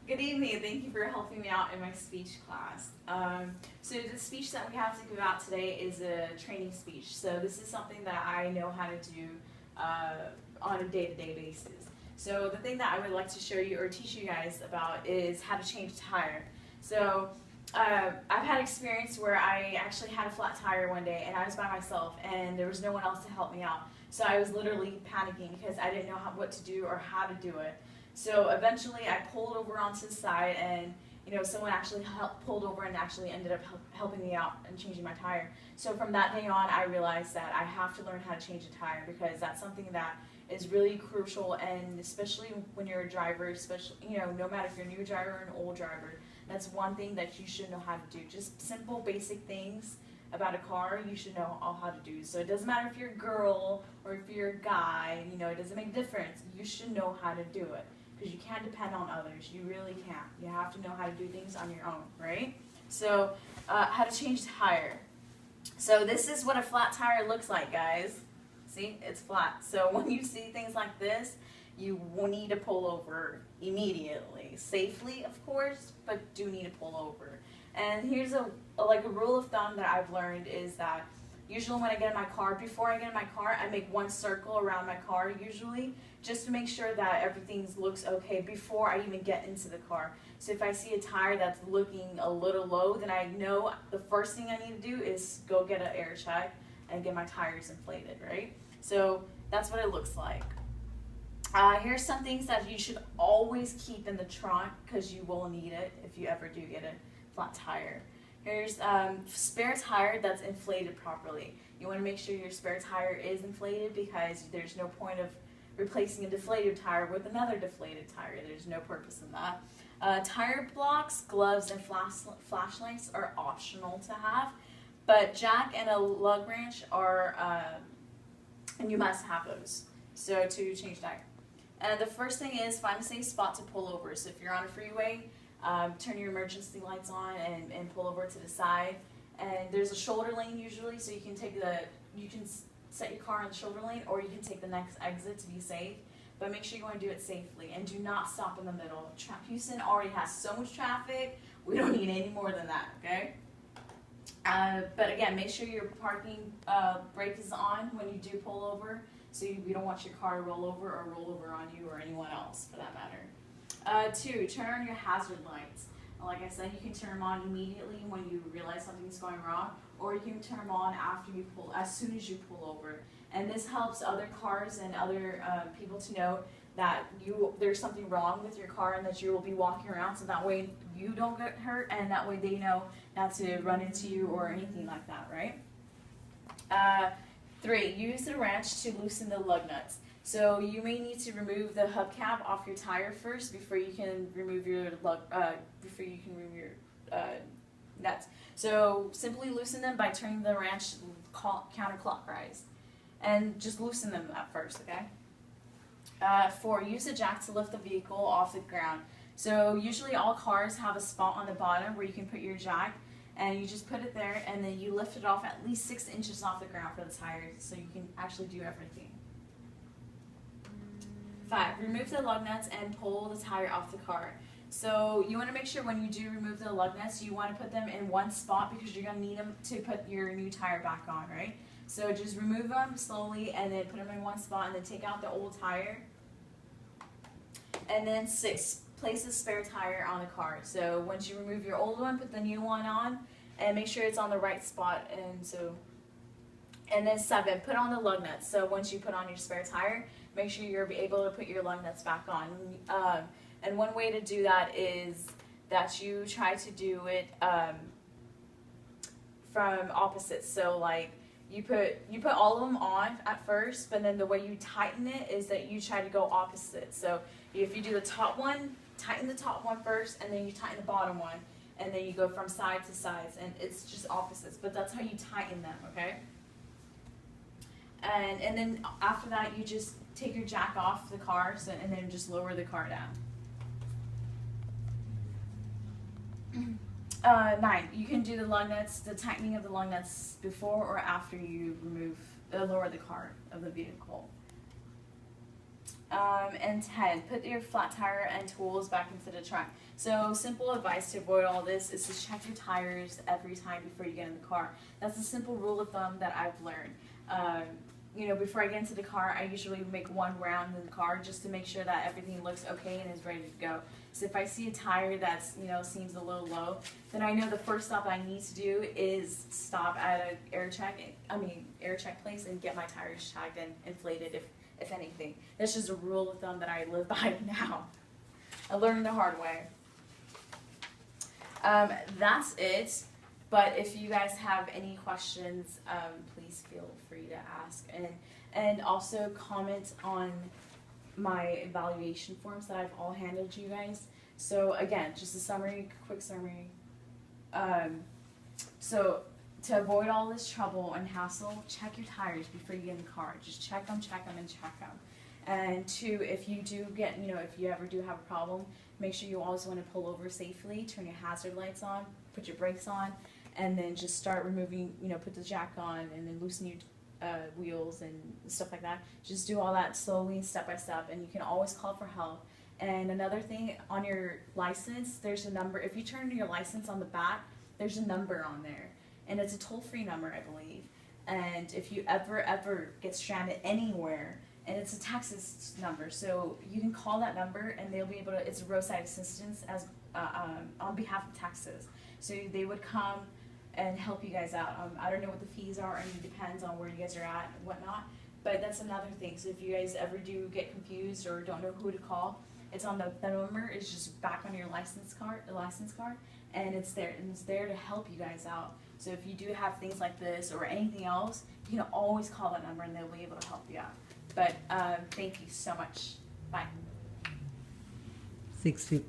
Good evening. Thank you for helping me out in my speech class. So the speech that we have to give out today is a training speech. So this is something that I know how to do on a day-to-day basis. So the thing that I would like to show you or teach you guys about is how to change a tire. So I've had experience where I actually had a flat tire one day and I was by myself and there was no one else to help me out. So I was literally panicking because I didn't know what to do or how to do it. So eventually I pulled over onto the side and someone actually pulled over and actually ended up helping me out and changing my tire. So from that day on I realized that I have to learn how to change a tire because that's something that is really crucial, and especially when you're a driver, especially no matter if you're a new driver or an old driver, that's one thing that you should know how to do. Just simple basic things about a car you should know all how to do. So it doesn't matter if you're a girl or if you're a guy, it doesn't make a difference. You should know how to do it because you can't depend on others. You really can't. You have to know how to do things on your own, right? So how to change the tire. So this is what a flat tire looks like, guys. See, it's flat. So when you see things like this, you will need to pull over immediately. Safely, of course, but do need to pull over. And here's a rule of thumb that I've learned is that usually when I get in my car, before I get in my car, I make one circle around my car usually, just to make sure that everything looks okay before I even get into the car. So if I see a tire that's looking a little low, then I know the first thing I need to do is go get an air check and get my tires inflated, right? So that's what it looks like. Here's some things that you should always keep in the trunk because you will need it if you ever do get a flat tire. Here's spare tire that's inflated properly. You want to make sure your spare tire is inflated because there's no point of replacing a deflated tire with another deflated tire. There's no purpose in that. Tire blocks, gloves, and flashlights are optional to have, but jack and a lug wrench are, and you must have those. So to change tire. And the first thing is find a safe spot to pull over. So if you're on a freeway, turn your emergency lights on and pull over to the side. And there's a shoulder lane usually, so you can set your car on the shoulder lane, or you can take the next exit to be safe. But make sure you want to do it safely and do not stop in the middle. Houston already has so much traffic. We don't need any more than that, okay? But again, make sure your parking brake is on when you do pull over, so you don't want your car to roll over on you or anyone else for that matter. 2, turn on your hazard lights. Like I said, you can turn them on immediately when you realize something's going wrong, or you can turn them on as soon as you pull over. And this helps other cars and other people to know that there's something wrong with your car and that you will be walking around, so that way you don't get hurt and that way they know not to run into you or anything like that, right? 3, use the wrench to loosen the lug nuts. So you may need to remove the hubcap off your tire first before you can remove your nuts. So simply loosen them by turning the wrench counterclockwise, and just loosen them at first, okay? 4, use a jack to lift the vehicle off the ground. So usually all cars have a spot on the bottom where you can put your jack, and you just put it there and then you lift it off at least 6 inches off the ground for the tires so you can actually do everything. 5, remove the lug nuts and pull the tire off the car. So you want to make sure when you do remove the lug nuts, you want to put them in one spot because you're going to need them to put your new tire back on, right? So just remove them slowly and then put them in one spot and then take out the old tire. And then 6, place a spare tire on the car. So once you remove your old one, put the new one on and make sure it's on the right spot. And then 7, put on the lug nuts. So once you put on your spare tire, make sure you're able to put your lug nuts back on. And one way to do that is that you try to do it from opposites. So like you put all of them on at first, but then the way you tighten it is that you try to go opposite. So if you do the top one, tighten the top one first, and then you tighten the bottom one, and then you go from side to sides, and it's just opposites. But that's how you tighten them, okay? And then after that, you just take your jack off the car, and then just lower the car down. 9, you can do the lug nuts, the tightening of the lug nuts before or after you lower the car of the vehicle. And 10, put your flat tire and tools back into the trunk. So simple advice to avoid all this is to check your tires every time before you get in the car. That's a simple rule of thumb that I've learned. You know, before I get into the car, I usually make one round in the car just to make sure that everything looks okay and is ready to go. So if I see a tire that's, you know, seems a little low, then I know the first stop I need to do is stop at an air check place and get my tires checked and inflated if anything. That's just a rule of thumb that I live by now. I learned the hard way. That's it. But if you guys have any questions, please feel free to ask, and also comment on my evaluation forms that I've all handled you guys. So again, just a summary, quick summary. So to avoid all this trouble and hassle, check your tires before you get in the car. Just check them, and check them. And 2, if you do get, you know, if you ever do have a problem, make sure you always want to pull over safely, turn your hazard lights on, put your brakes on, and then just start removing, you know, put the jack on and then loosen your wheels and stuff like that. Just do all that slowly, step by step, and you can always call for help. And another thing, on your license, there's a number. If you turn your license on the back, there's a number on there, and it's a toll-free number, I believe. And if you ever get stranded anywhere, and it's a Texas number, so you can call that number, and they'll be able to. It's roadside assistance as on behalf of Texas, so they would come and help you guys out. I don't know what the fees are, and it depends on where you guys are at and whatnot, but that's another thing. So if you guys ever do get confused or don't know who to call, it's on the number is just back on your license card, and it's there to help you guys out. So if you do have things like this or anything else, you can always call that number and they'll be able to help you out. But thank you so much. Bye. 6:50.